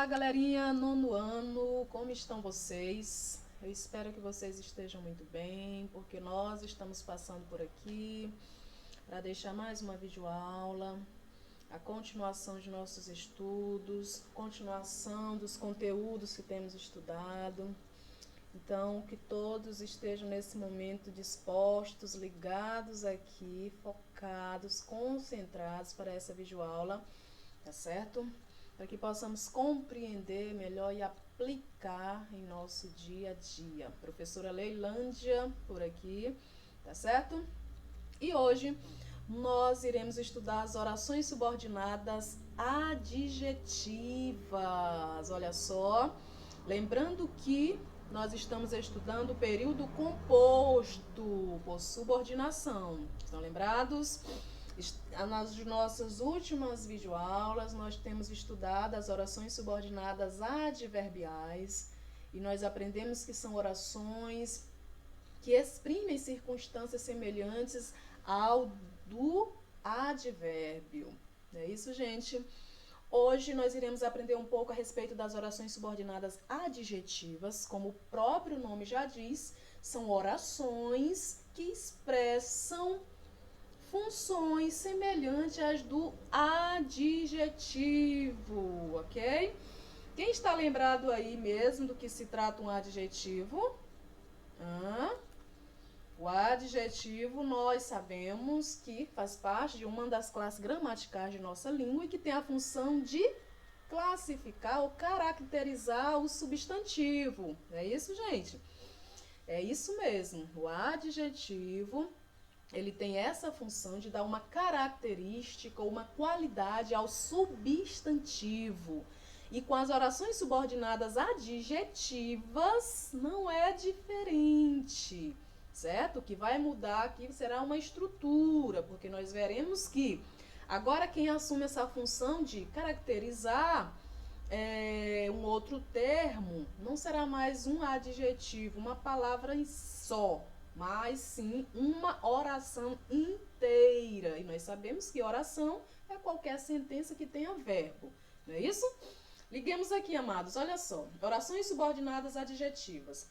Olá, galerinha, nono ano, como estão vocês? Eu espero que vocês estejam muito bem, porque nós estamos passando por aqui para deixar mais uma videoaula, a continuação de nossos estudos, continuação dos conteúdos que temos estudado. Então, que todos estejam nesse momento dispostos, ligados aqui, focados, concentrados para essa videoaula, tá certo? Para que possamos compreender melhor e aplicar em nosso dia a dia. Professora Leilândia por aqui, tá certo? E hoje nós iremos estudar as orações subordinadas adjetivas. Olha só, lembrando que nós estamos estudando o período composto por subordinação. Estão lembrados? Nas nossas últimas videoaulas, nós temos estudado as orações subordinadas adverbiais e nós aprendemos que são orações que exprimem circunstâncias semelhantes ao do advérbio. Não é isso, gente? Hoje nós iremos aprender um pouco a respeito das orações subordinadas adjetivas. Como o próprio nome já diz, são orações que expressam funções semelhantes às do adjetivo, ok? Quem está lembrado aí mesmo do que se trata um adjetivo? O adjetivo nós sabemos que faz parte de uma das classes gramaticais de nossa língua e que tem a função de classificar ou caracterizar o substantivo. É isso, gente? É isso mesmo. O adjetivo, ele tem essa função de dar uma característica ou uma qualidade ao substantivo. E com as orações subordinadas adjetivas não é diferente, certo? O que vai mudar aqui será uma estrutura, porque nós veremos que agora quem assume essa função de caracterizar um outro termo não será mais um adjetivo, uma palavra em só, mas sim uma oração inteira. E nós sabemos que oração é qualquer sentença que tenha verbo, não é isso? Liguemos aqui, amados, olha só. Orações subordinadas adjetivas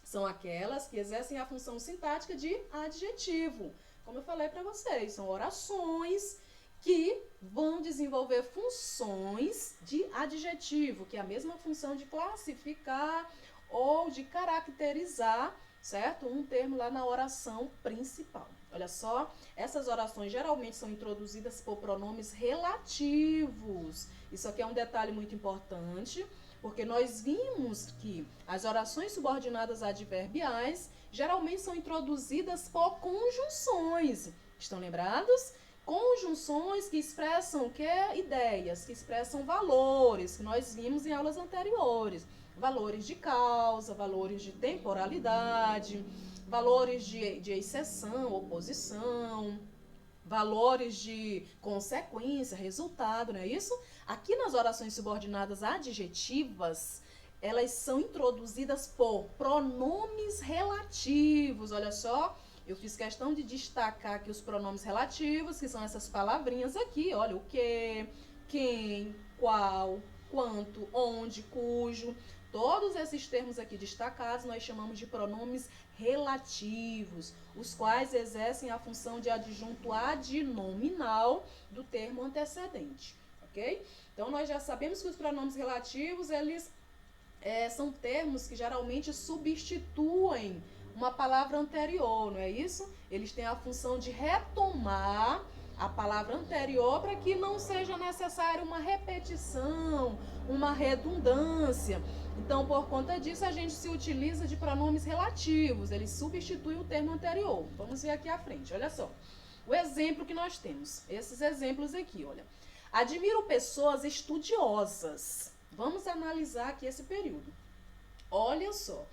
são aquelas que exercem a função sintática de adjetivo. Como eu falei para vocês, são orações que vão desenvolver funções de adjetivo, que é a mesma função de classificar ou de caracterizar, certo? Um termo lá na oração principal. Olha só, essas orações geralmente são introduzidas por pronomes relativos. Isso aqui é um detalhe muito importante, porque nós vimos que as orações subordinadas adverbiais geralmente são introduzidas por conjunções. Estão lembrados? Conjunções que expressam o quê? Ideias, que expressam valores, que nós vimos em aulas anteriores. Valores de causa, valores de temporalidade, valores de exceção, oposição, valores de consequência, resultado, não é isso? Aqui nas orações subordinadas adjetivas, elas são introduzidas por pronomes relativos. Olha só, eu fiz questão de destacar aqui os pronomes relativos, que são essas palavrinhas aqui, olha, o que, quem, qual, quanto, onde, cujo. Todos esses termos aqui destacados nós chamamos de pronomes relativos, os quais exercem a função de adjunto adnominal do termo antecedente, ok? Então, nós já sabemos que os pronomes relativos, eles são termos que geralmente substituem uma palavra anterior, não é isso? Eles têm a função de retomar a palavra anterior para que não seja necessário uma repetição, uma redundância. Então, por conta disso, a gente se utiliza de pronomes relativos, eles substituem o termo anterior. Vamos ver aqui à frente, olha só. O exemplo que nós temos, esses exemplos aqui, olha. Admiro pessoas estudiosas. Vamos analisar aqui esse período. Olha só,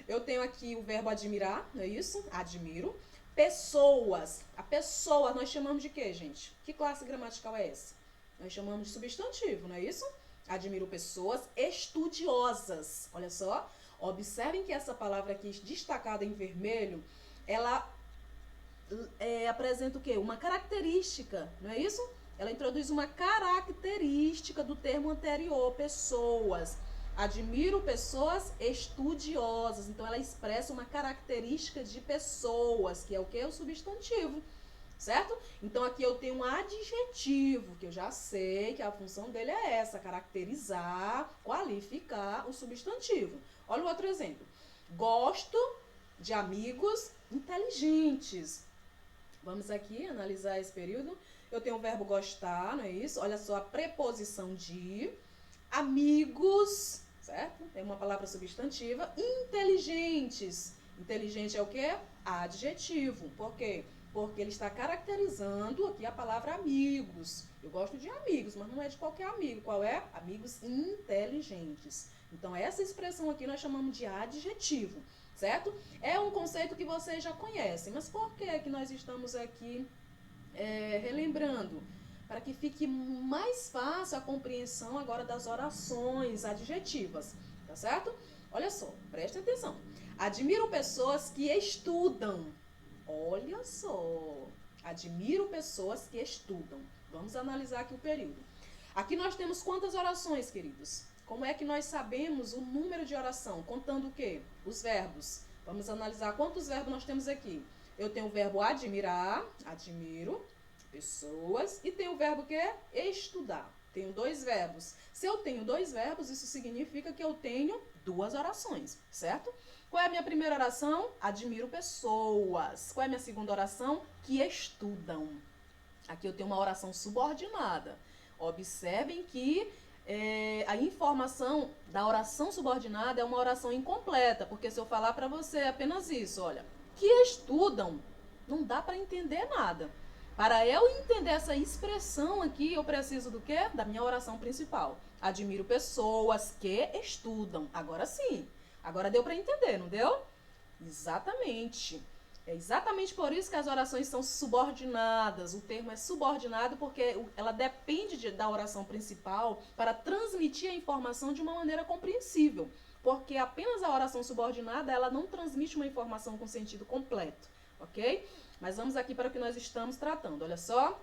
eu tenho aqui o verbo admirar, não é isso? Admiro. Pessoas. A pessoa nós chamamos de quê, gente? Que classe gramatical é essa? Nós chamamos de substantivo, não é isso? Admiro pessoas estudiosas. Olha só, observem que essa palavra aqui destacada em vermelho, ela apresenta o quê? Uma característica, não é isso? Ela introduz uma característica do termo anterior, pessoas. Admiro pessoas estudiosas. Então, ela expressa uma característica de pessoas, que é o que? O substantivo. Certo? Então, aqui eu tenho um adjetivo, que eu já sei que a função dele é essa, caracterizar, qualificar o substantivo. Olha o outro exemplo. Gosto de amigos inteligentes. Vamos aqui analisar esse período. Eu tenho o verbo gostar, não é isso? Olha só a preposição de amigos, certo? Tem uma palavra substantiva. Inteligentes. Inteligente é o quê? Adjetivo. Por quê? Porque ele está caracterizando aqui a palavra amigos. Eu gosto de amigos, mas não é de qualquer amigo. Qual é? Amigos inteligentes. Então, essa expressão aqui nós chamamos de adjetivo, certo? É um conceito que vocês já conhecem, mas por que nós estamos aqui relembrando? Para que fique mais fácil a compreensão agora das orações adjetivas, tá certo? Olha só, preste atenção. Admiro pessoas que estudam. Olha só, admiro pessoas que estudam. Vamos analisar aqui o período. Aqui nós temos quantas orações, queridos? Como é que nós sabemos o número de oração? Contando o quê? Os verbos. Vamos analisar quantos verbos nós temos aqui. Eu tenho o verbo admirar, admiro pessoas, e tenho o verbo que é estudar. Tenho 2 verbos. Se eu tenho 2 verbos, isso significa que eu tenho 2 orações, certo? Qual é a minha primeira oração? Admiro pessoas. Qual é a minha segunda oração? Que estudam. Aqui eu tenho uma oração subordinada. Observem que a informação da oração subordinada é uma oração incompleta, porque se eu falar para você apenas isso, olha, que estudam, não dá para entender nada. Para eu entender essa expressão aqui, eu preciso do quê? Da minha oração principal. Admiro pessoas que estudam. Agora sim. Agora deu para entender, não deu? Exatamente. É exatamente por isso que as orações são subordinadas. O termo é subordinado porque ela depende da oração principal para transmitir a informação de uma maneira compreensível. Porque apenas a oração subordinada, ela não transmite uma informação com sentido completo, ok? Mas vamos aqui para o que nós estamos tratando. Olha só,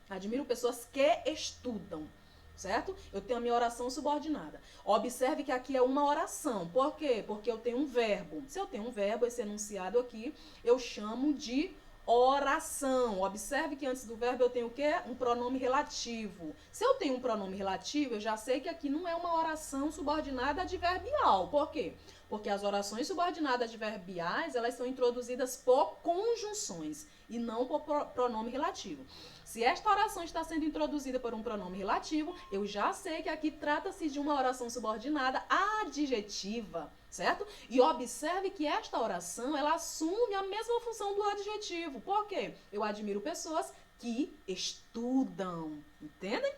admiro pessoas que estudam, certo? Eu tenho a minha oração subordinada. Observe que aqui é uma oração. Por quê? Porque eu tenho um verbo. Se eu tenho um verbo, esse enunciado aqui, eu chamo de oração. Observe que antes do verbo eu tenho o quê? Um pronome relativo. Se eu tenho um pronome relativo, eu já sei que aqui não é uma oração subordinada adverbial. Por quê? Porque as orações subordinadas adverbiais, elas são introduzidas por conjunções e não por pronome relativo. Se esta oração está sendo introduzida por um pronome relativo, eu já sei que aqui trata-se de uma oração subordinada adjetiva, certo? E observe que esta oração, ela assume a mesma função do adjetivo. Por quê? Eu admiro pessoas que estudam, entendem?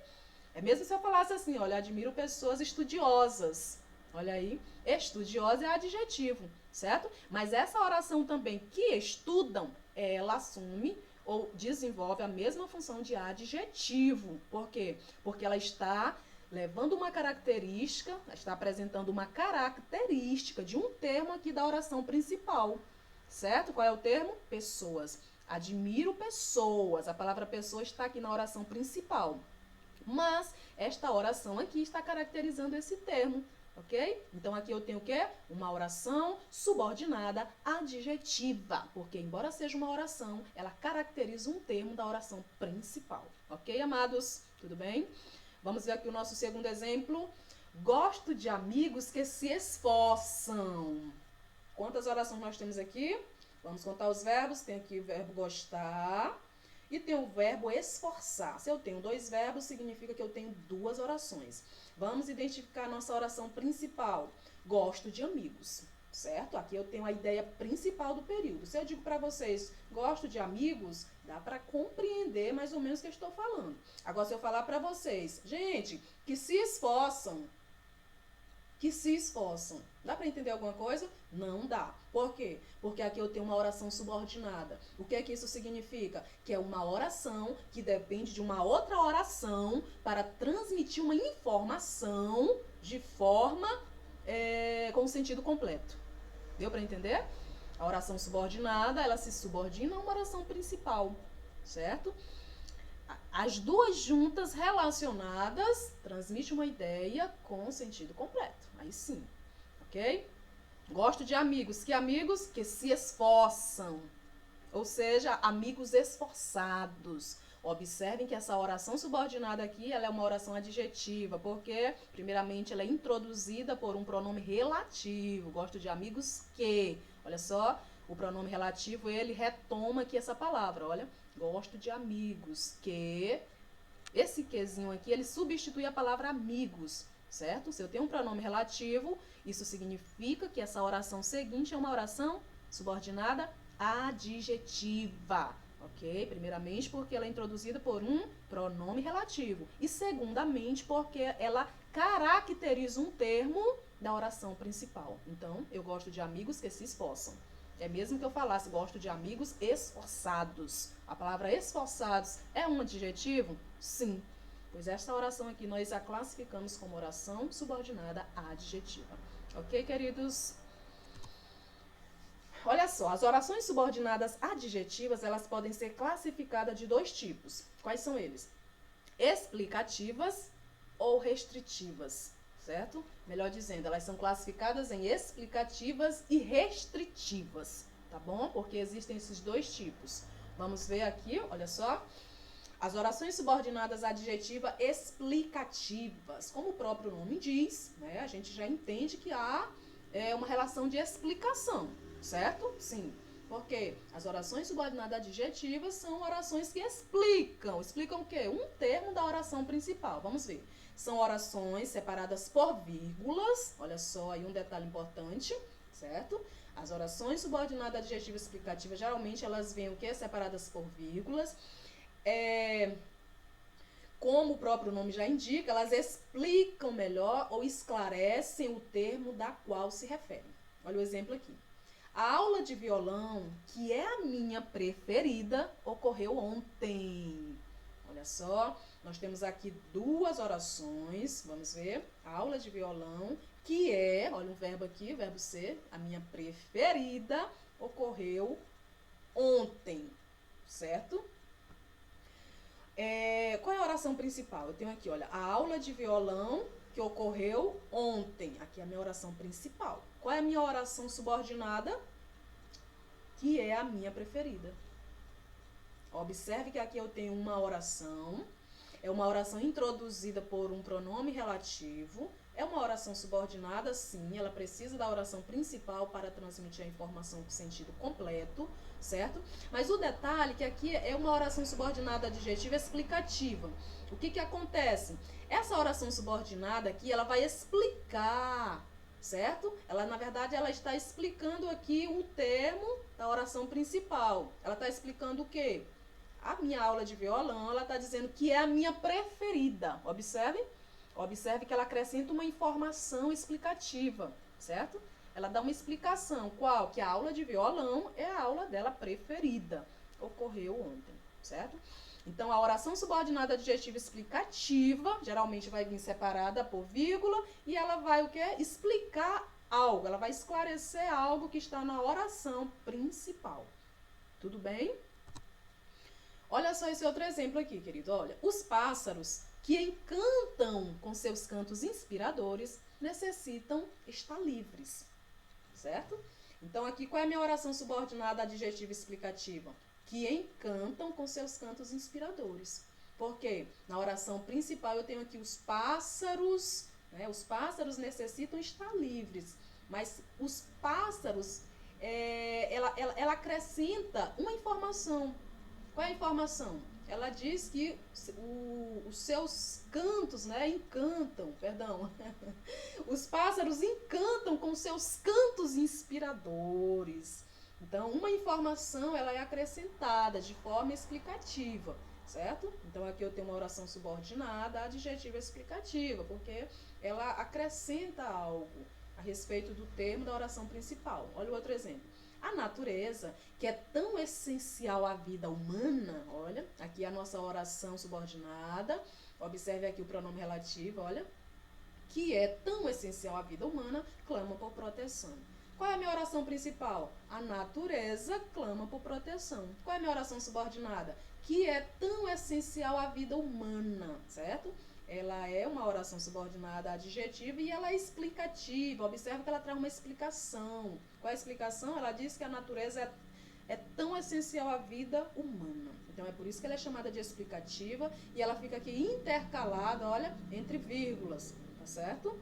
É mesmo se eu falasse assim, olha, admiro pessoas estudiosas. Olha aí, estudiosa é adjetivo, certo? Mas essa oração também, que estudam, ela assume ou desenvolve a mesma função de adjetivo. Por quê? Porque ela está levando uma característica, está apresentando uma característica de um termo aqui da oração principal, certo? Qual é o termo? Pessoas. Admiro pessoas. A palavra pessoa está aqui na oração principal. Mas esta oração aqui está caracterizando esse termo, ok? Então, aqui eu tenho o quê? Uma oração subordinada adjetiva, porque, embora seja uma oração, ela caracteriza um termo da oração principal. Ok, amados? Tudo bem? Vamos ver aqui o nosso segundo exemplo. Gosto de amigos que se esforçam. Quantas orações nós temos aqui? Vamos contar os verbos. Tem aqui o verbo gostar e tem o verbo esforçar. Se eu tenho 2 verbos, significa que eu tenho 2 orações. Vamos identificar a nossa oração principal. Gosto de amigos, certo? Aqui eu tenho a ideia principal do período. Se eu digo para vocês, gosto de amigos, dá para compreender mais ou menos o que eu estou falando. Agora, se eu falar para vocês, gente, que se esforçam, dá para entender alguma coisa? Não dá. Por quê? Porque aqui eu tenho uma oração subordinada. O que é que isso significa? Que é uma oração que depende de uma outra oração para transmitir uma informação de forma com sentido completo. Deu para entender? A oração subordinada, ela se subordina a uma oração principal, certo? as duas juntas relacionadas transmitem uma ideia com sentido completo. Aí sim, ok? Gosto de amigos. Que amigos? Que se esforçam. Ou seja, amigos esforçados. Observem que essa oração subordinada aqui, ela é uma oração adjetiva, porque, primeiramente, ela é introduzida por um pronome relativo. Gosto de amigos que. Olha só, o pronome relativo, ele retoma aqui essa palavra, olha. Gosto de amigos que. Esse quezinho aqui, ele substitui a palavra amigos, certo? Se eu tenho um pronome relativo, isso significa que essa oração seguinte é uma oração subordinada adjetiva. Ok? Primeiramente, porque ela é introduzida por um pronome relativo. E, segundamente, porque ela caracteriza um termo da oração principal. Então, eu gosto de amigos que se esforçam. É mesmo que eu falasse, gosto de amigos esforçados. A palavra esforçados é um adjetivo? Sim. Pois esta oração aqui nós a classificamos como oração subordinada adjetiva. Ok, queridos? Olha só, as orações subordinadas adjetivas, elas podem ser classificadas de dois tipos. Quais são eles? Explicativas ou restritivas, certo? Melhor dizendo, elas são classificadas em explicativas e restritivas, tá bom? Porque existem esses dois tipos. Vamos ver aqui, olha só. As orações subordinadas adjetiva explicativas, como o próprio nome diz, né? A gente já entende que há uma relação de explicação. Certo? Sim. Porque as orações subordinadas adjetivas são orações que explicam. Explicam o quê? Um termo da oração principal. Vamos ver. São orações separadas por vírgulas. Olha só aí um detalhe importante, certo? As orações subordinadas adjetivas explicativas, geralmente elas vêm o quê? Separadas por vírgulas. Como o próprio nome já indica, elas explicam melhor ou esclarecem o termo da qual se referem. Olha o exemplo aqui. A aula de violão, que é a minha preferida, ocorreu ontem. Olha só, nós temos aqui duas orações, vamos ver. A aula de violão, que é, olha um verbo aqui, verbo ser, a minha preferida, ocorreu ontem, certo? Qual é a oração principal? Eu tenho aqui, olha, a aula de violão que ocorreu ontem. Aqui é a minha oração principal. Qual é a minha oração subordinada? Que é a minha preferida. Observe que aqui eu tenho uma oração. É uma oração introduzida por um pronome relativo. É uma oração subordinada, sim. Ela precisa da oração principal para transmitir a informação com sentido completo, certo? Mas o detalhe é que aqui é uma oração subordinada adjetiva explicativa. O que acontece? Essa oração subordinada aqui, ela vai explicar, certo? Ela, na verdade, ela está explicando aqui um termo da oração principal. Ela está explicando o quê? A minha aula de violão, ela está dizendo que é a minha preferida. Observe. Observe que ela acrescenta uma informação explicativa, certo? Ela dá uma explicação. Qual? Que a aula de violão é a aula dela preferida. Ocorreu ontem, certo? Então, a oração subordinada adjetiva explicativa, geralmente vai vir separada por vírgula, e ela vai o quê? Explicar algo, ela vai esclarecer algo que está na oração principal. Tudo bem? Olha só esse outro exemplo aqui, querido. Olha, os pássaros que encantam com seus cantos inspiradores necessitam estar livres, certo? Então, aqui, qual é a minha oração subordinada adjetiva explicativa? Que encantam com seus cantos inspiradores. Por quê? Na oração principal eu tenho aqui os pássaros, né? Os pássaros necessitam estar livres, mas os pássaros, ela acrescenta uma informação. Qual é a informação? Ela diz que os seus cantos, né, encantam, perdão. Os pássaros encantam com seus cantos inspiradores. Então, uma informação, ela é acrescentada de forma explicativa, certo? Então, aqui eu tenho uma oração subordinada, adjetiva explicativa, porque ela acrescenta algo a respeito do termo da oração principal. Olha o outro exemplo. A natureza, que é tão essencial à vida humana, olha, aqui a nossa oração subordinada, observe aqui o pronome relativo, olha, que é tão essencial à vida humana, clama por proteção. Qual é a minha oração principal? A natureza clama por proteção. Qual é a minha oração subordinada? Que é tão essencial à vida humana, certo? Ela é uma oração subordinada adjetiva e ela é explicativa. Observa que ela traz uma explicação. Qual é a explicação? Ela diz que a natureza é tão essencial à vida humana. Então é por isso que ela é chamada de explicativa e ela fica aqui intercalada, olha, entre vírgulas, tá certo?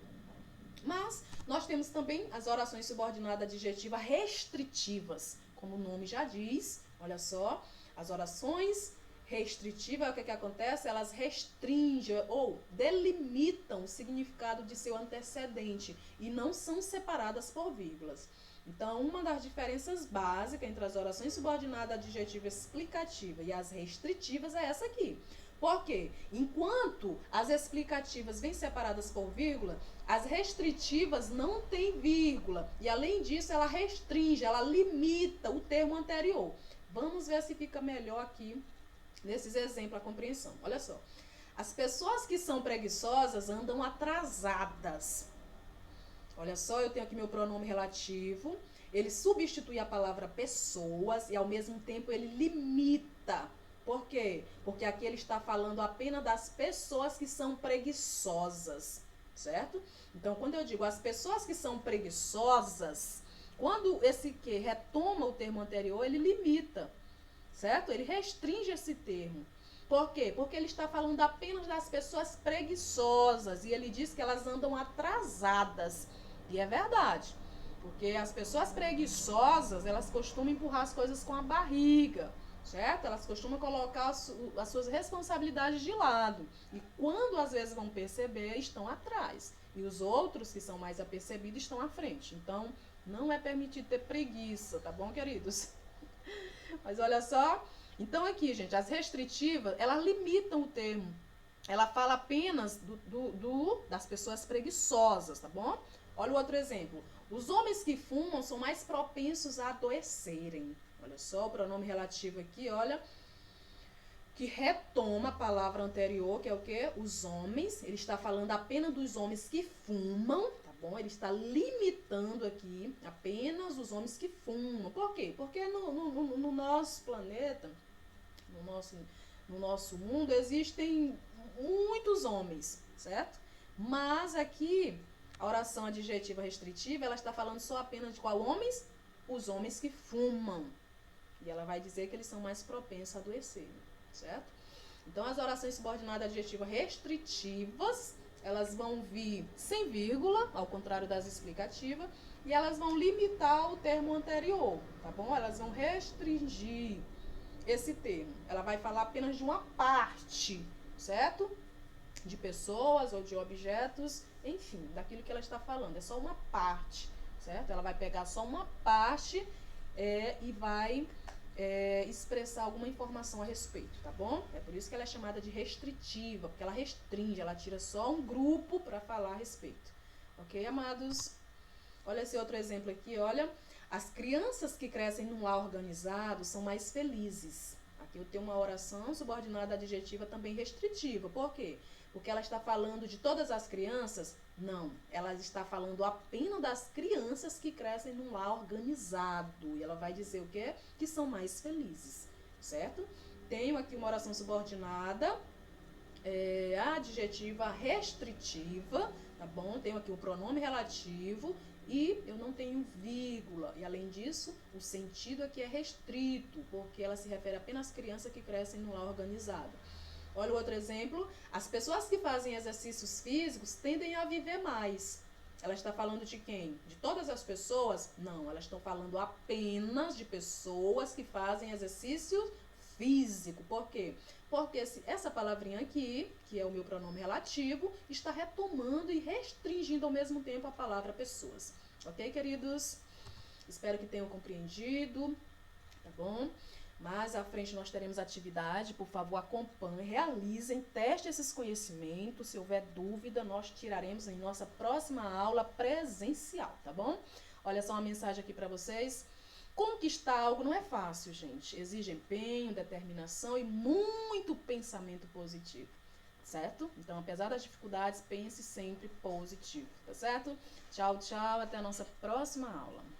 Mas nós temos também as orações subordinadas adjetivas restritivas, como o nome já diz, olha só, as orações restritivas, o que acontece? Elas restringem ou delimitam o significado de seu antecedente e não são separadas por vírgulas. Então, uma das diferenças básicas entre as orações subordinadas adjetivas explicativas e as restritivas é essa aqui. Por quê? Enquanto as explicativas vêm separadas por vírgula, as restritivas não têm vírgula. E, além disso, ela restringe, ela limita o termo anterior. Vamos ver se fica melhor aqui nesses exemplos a compreensão. Olha só. As pessoas que são preguiçosas andam atrasadas. Olha só, eu tenho aqui meu pronome relativo. Ele substitui a palavra pessoas e, ao mesmo tempo, ele limita. Por quê? Porque aqui ele está falando apenas das pessoas que são preguiçosas, certo? Então, quando eu digo as pessoas que são preguiçosas, quando esse que retoma o termo anterior, ele limita, certo? Ele restringe esse termo. Por quê? Porque ele está falando apenas das pessoas preguiçosas e ele diz que elas andam atrasadas. E é verdade, porque as pessoas preguiçosas, elas costumam empurrar as coisas com a barriga, certo? Elas costumam colocar as suas responsabilidades de lado. E quando às vezes vão perceber, estão atrás. E os outros, que são mais apercebidos, estão à frente. Então, não é permitido ter preguiça, tá bom, queridos? Mas olha só. Então aqui, gente, as restritivas, elas limitam o termo. Ela fala apenas das pessoas preguiçosas, tá bom? Olha o outro exemplo. Os homens que fumam são mais propensos a adoecerem. Olha só o pronome relativo aqui, olha, que retoma a palavra anterior, que é o quê? Os homens. Ele está falando apenas dos homens que fumam, tá bom? Ele está limitando aqui apenas os homens que fumam. Por quê? Porque no nosso planeta, no nosso mundo, existem muitos homens, certo? Mas aqui, a oração adjetiva restritiva, ela está falando só apenas de qual homens? Os homens que fumam. E ela vai dizer que eles são mais propensos a adoecer, certo? Então, as orações subordinadas adjetivas restritivas, elas vão vir sem vírgula, ao contrário das explicativas, e elas vão limitar o termo anterior, tá bom? Elas vão restringir esse termo. Ela vai falar apenas de uma parte, certo? De pessoas ou de objetos, enfim, daquilo que ela está falando. É só uma parte, certo? Ela vai pegar só uma parte e vai expressar alguma informação a respeito, tá bom? É por isso que ela é chamada de restritiva, porque ela restringe, ela tira só um grupo para falar a respeito. Ok, amados? Olha esse outro exemplo aqui, olha. As crianças que crescem num lar organizado são mais felizes. Aqui eu tenho uma oração subordinada adjetiva também restritiva. Por quê? Porque ela está falando de todas as crianças? Não, ela está falando apenas das crianças que crescem num lar organizado. E ela vai dizer o quê? Que são mais felizes, certo? Tenho aqui uma oração subordinada adjetiva restritiva, tá bom? Tenho aqui o pronome relativo e eu não tenho vírgula. E além disso, o sentido aqui é restrito, porque ela se refere apenas às crianças que crescem num lar organizado. Olha o outro exemplo. As pessoas que fazem exercícios físicos tendem a viver mais. Ela está falando de quem? De todas as pessoas? Não, elas estão falando apenas de pessoas que fazem exercício físico. Por quê? Porque essa palavrinha aqui, que é o meu pronome relativo, está retomando e restringindo ao mesmo tempo a palavra pessoas. Ok, queridos? Espero que tenham compreendido, tá bom? Mais à frente nós teremos atividade, por favor acompanhem, realizem, testem esses conhecimentos, se houver dúvida nós tiraremos em nossa próxima aula presencial, tá bom? Olha só uma mensagem aqui para vocês. Conquistar algo não é fácil, gente, exige empenho, determinação e muito pensamento positivo, certo? Então, apesar das dificuldades, pense sempre positivo, tá certo? Tchau, tchau, até a nossa próxima aula.